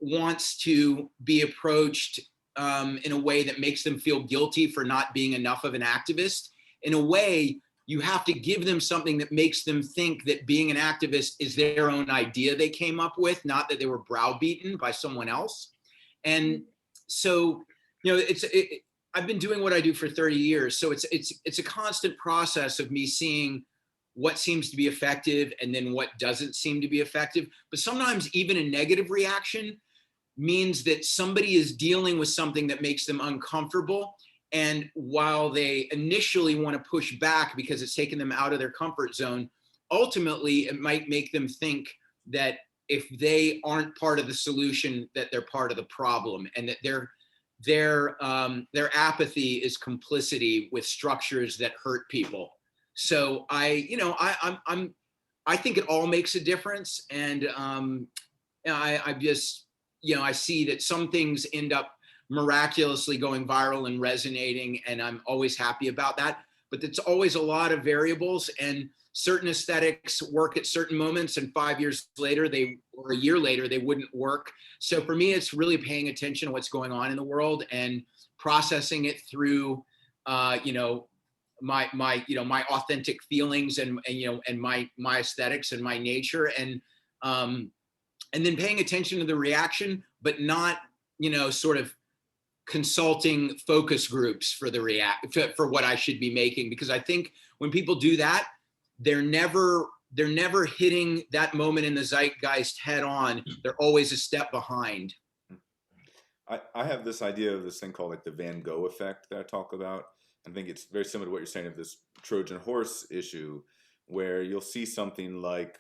wants to be approached in a way that makes them feel guilty for not being enough of an activist. In a way, you have to give them something that makes them think that being an activist is their own idea they came up with, not that they were browbeaten by someone else. And so, you know, I've been doing what I do for 30 years. So it's a constant process of me seeing what seems to be effective and then what doesn't seem to be effective. But sometimes even a negative reaction means that somebody is dealing with something that makes them uncomfortable. And while they initially want to push back because it's taken them out of their comfort zone, ultimately it might make them think that if they aren't part of the solution, that they're part of the problem, and that their apathy is complicity with structures that hurt people. So I think it all makes a difference, and I just, you know, I see that some things end up miraculously going viral and resonating, and I'm always happy about that. But it's always a lot of variables, and certain aesthetics work at certain moments, and 5 years later or a year later they wouldn't work. So for me, it's really paying attention to what's going on in the world and processing it through you know, my authentic feelings and you know, and my aesthetics and my nature, and then paying attention to the reaction, but not, you know, sort of consulting focus groups for for what I should be making. Because I think when people do that, they're never hitting that moment in the zeitgeist head on. They're always a step behind. I have this idea of this thing called like the Van Gogh effect that I talk about. I think it's very similar to what you're saying of this Trojan horse issue, where you'll see something like,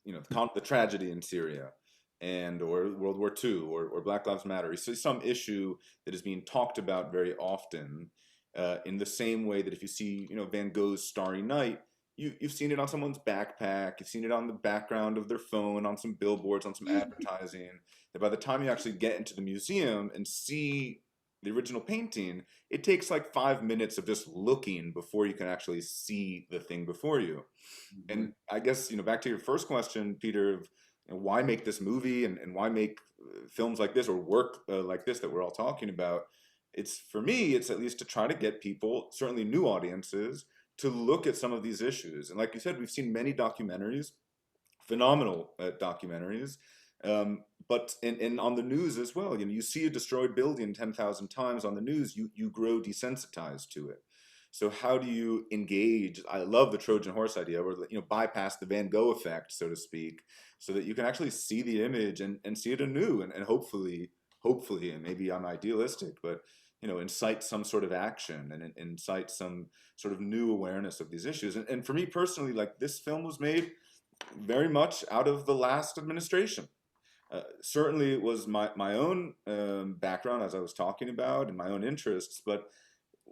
you know, the tragedy in Syria, or World War II, or Black Lives Matter. You see some issue that is being talked about very often, in the same way that if you see, you know, Van Gogh's Starry Night, you've seen it on someone's backpack, you've seen it on the background of their phone, on some billboards, on some advertising. That by the time you actually get into the museum and see the original painting, it takes like 5 minutes of just looking before you can actually see the thing before you. And I guess, back to your first question, Peter, of why make this movie and why make films like this or work like this that we're all talking about? It's, for me, it's at least to try to get people, certainly new audiences, to look at some of these issues. And like you said, we've seen many documentaries, phenomenal documentaries, but and on the news as well. You see a destroyed building 10,000 times on the news, you grow desensitized to it. So how do you engage? I love the Trojan horse idea, where bypass the Van Gogh effect, so to speak, so that you can actually see the image and see it anew, and hopefully, and maybe I'm idealistic, but incite some sort of action and incite some sort of new awareness of these issues. And for me personally, like, this film was made very much out of the last administration. Certainly it was my own background, as I was talking about, and my own interests, but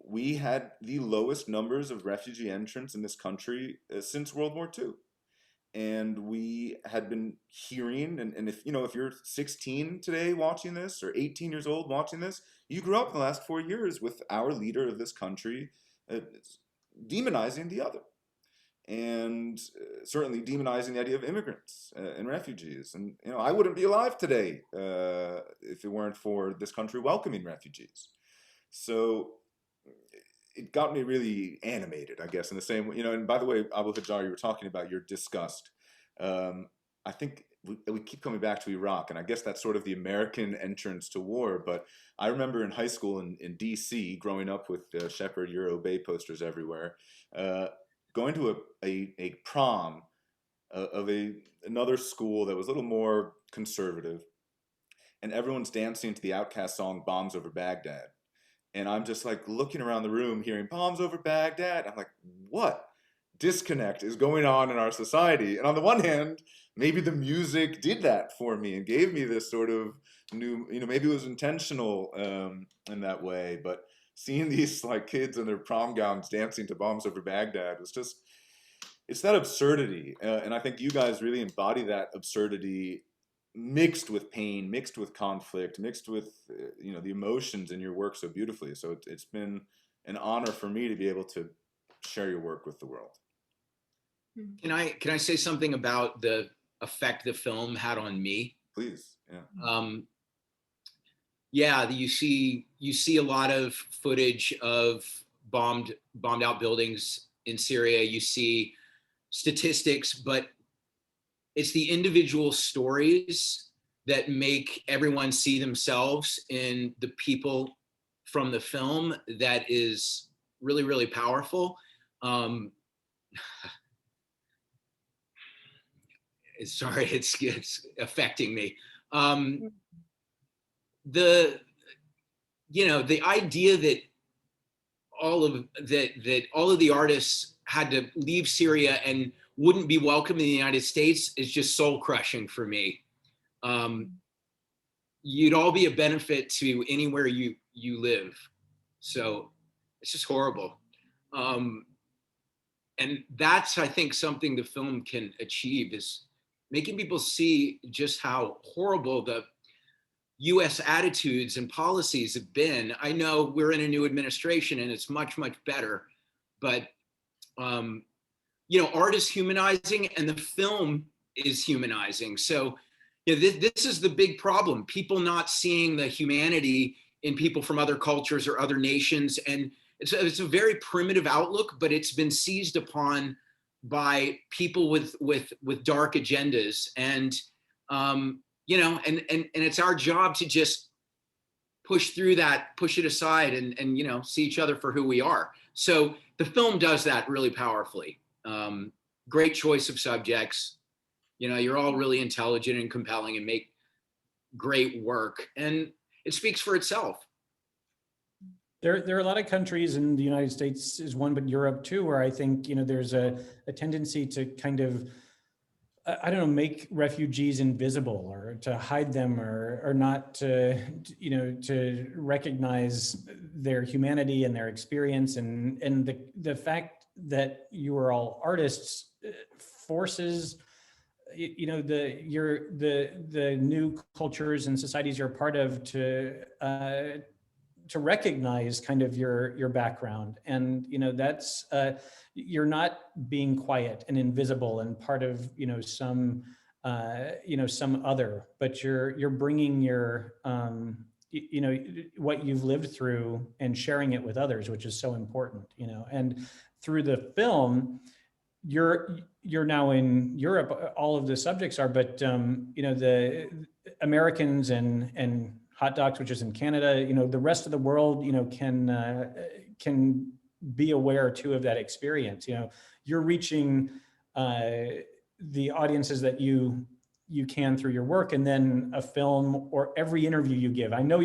we had the lowest numbers of refugee entrants in this country since World War II. And we had been hearing, and if you're 16 today watching this, or 18 years old watching this, you grew up in the last 4 years with our leader of this country demonizing the other, and certainly demonizing the idea of immigrants and refugees. And I wouldn't be alive today if it weren't for this country welcoming refugees. So it got me really animated, I guess, in the same way. And by the way, Abu Hajar, you were talking about your disgust. I think we keep coming back to Iraq, and I guess that's sort of the American entrance to war. But I remember in high school in DC, growing up with Shepard Euro Bay posters everywhere, going to a prom of another school that was a little more conservative, and everyone's dancing to the Outkast song "Bombs Over Baghdad." And I'm just like looking around the room, hearing "Bombs Over Baghdad." I'm like, what disconnect is going on in our society? And on the one hand, maybe the music did that for me and gave me this sort of new, maybe it was intentional in that way. But seeing these like kids in their prom gowns dancing to "Bombs Over Baghdad" was just, it's that absurdity. And I think you guys really embody that absurdity, mixed with pain, mixed with conflict, mixed with the emotions in your work so beautifully. So it's been an honor for me to be able to share your work with the world. Can I say something about the effect the film had on me? Please. Yeah. Yeah, you see a lot of footage of bombed out buildings in Syria. You see statistics, but it's the individual stories that make everyone see themselves in the people from the film that is really, really powerful. Sorry, it's affecting me. The idea that all of the artists had to leave Syria and wouldn't be welcome in the United States is just soul crushing for me. You'd all be a benefit to anywhere you live. So it's just horrible. And that's, I think, something the film can achieve, is making people see just how horrible the US attitudes and policies have been. I know we're in a new administration and it's much, much better, but art is humanizing and the film is humanizing. So this is the big problem. People not seeing the humanity in people from other cultures or other nations. And it's a very primitive outlook, but it's been seized upon by people with dark agendas. And, and it's our job to just push through that, push it aside, and see each other for who we are. So the film does that really powerfully. Great choice of subjects. You're all really intelligent and compelling and make great work, and it speaks for itself. There are a lot of countries, and the United States is one, but Europe too, where I think there's a tendency to kind of, I don't know, make refugees invisible, or to hide them, or not to to recognize their humanity and their experience, and the fact that you are all artists forces the new cultures and societies you're a part of to to recognize kind of your background, and that's you're not being quiet and invisible and part of some other, but you're bringing your what you've lived through and sharing it with others, which is so important. And through the film, you're now in Europe, all of the subjects are, but the Americans and Hot Docs, which is in Canada, the rest of the world, can be aware too of that experience. You're reaching the audiences that you can through your work, and then a film or every interview you give. I know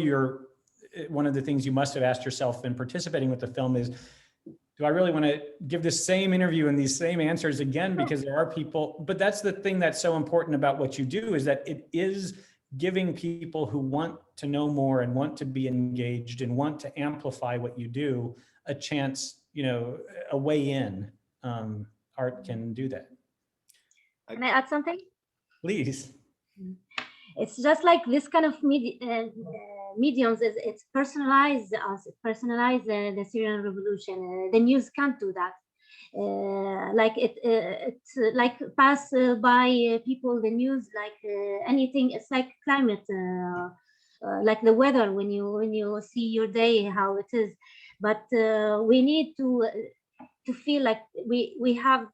one of the things you must have asked yourself in participating with the film is, do I really want to give this same interview and these same answers again? Because there are people, but that's the thing that's so important about what you do, is that it is giving people who want to know more and want to be engaged and want to amplify what you do a chance, a way in. Art can do that. Can I add something? Please. It's just like this kind of mediums, it's personalized us, personalize the Syrian revolution. The news can't do that. Like it's like pass by people the news, like anything. It's like climate, like the weather, when you see your day how it is. But we need to feel like we have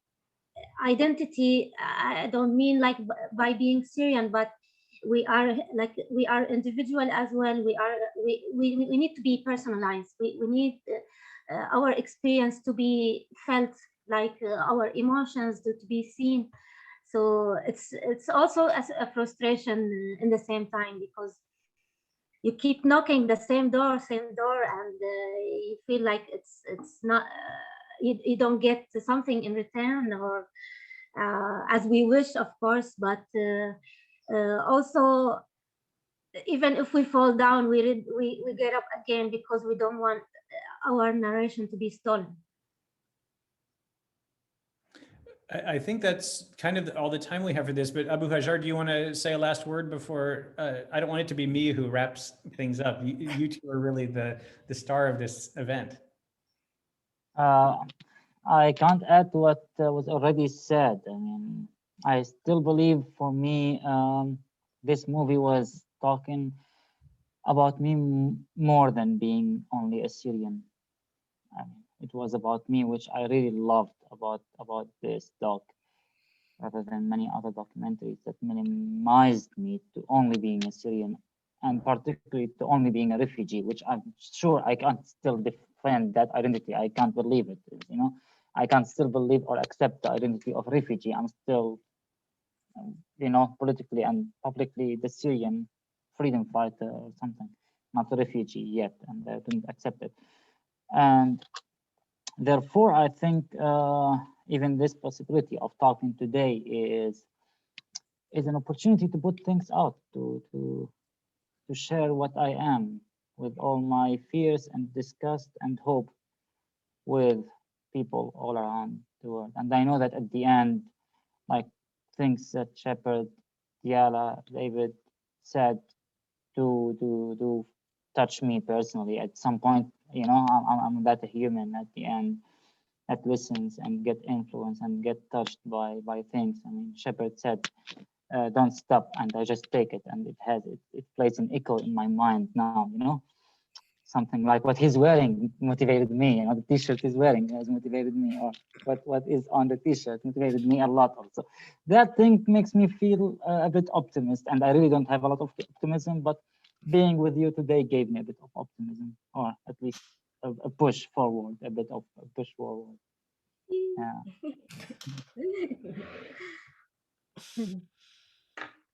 identity. I don't mean like by being Syrian, but we are individual as well. We need to be personalized. We need our experience to be felt, like our emotions to be seen. So it's also a frustration in the same time, because you keep knocking the same door, and you feel like it's not, you don't get something in return, or as we wish, of course. But also, even if we fall down, we get up again, because we don't want our narration to be stolen. I think that's kind of all the time we have for this, but Abu Hajar, do you want to say a last word before? I don't want it to be me who wraps things up. You two are really the star of this event. I can't add to what was already said. I mean, I still believe, for me, this movie was talking about me more than being only a Syrian. I mean, it was about me, which I really loved about this doc, rather than many other documentaries that minimized me to only being a Syrian, and particularly to only being a refugee, which I'm sure I can't still defend that identity. I can't believe it, I can't still believe or accept the identity of refugee. I'm still, politically and publicly the Syrian freedom fighter or something, not a refugee yet, and I didn't accept it. And therefore, I think even this possibility of talking today is an opportunity to put things out, to share what I am, with all my fears and disgust and hope, with people all around the world. And I know that at the end, like things that Shepard, Diala, David said do touch me personally at some point. I'm that human at the end that listens and get influenced and get touched by things. I mean, Shepard said, don't stop, and I just take it, and it plays an echo in my mind now. Something like what he's wearing motivated me. The T-shirt he's wearing has motivated me, or what is on the T-shirt motivated me a lot also. That thing makes me feel a bit optimist, and I really don't have a lot of optimism, but being with you today gave me a bit of optimism, or at least a push forward, a bit of a push forward. Yeah.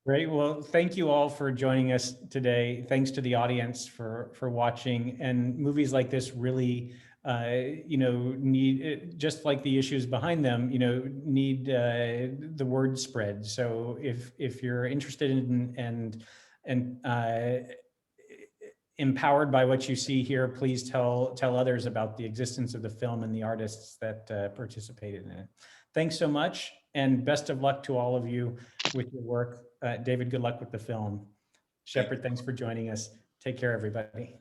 Great. Well, thank you all for joining us today. Thanks to the audience for watching. And movies like this really, need, just like the issues behind them, need the word spread. So if you're interested in and empowered by what you see here, please tell others about the existence of the film and the artists that participated in it. Thanks so much, and best of luck to all of you with your work. David, good luck with the film. Shepard, thanks for joining us. Take care, everybody.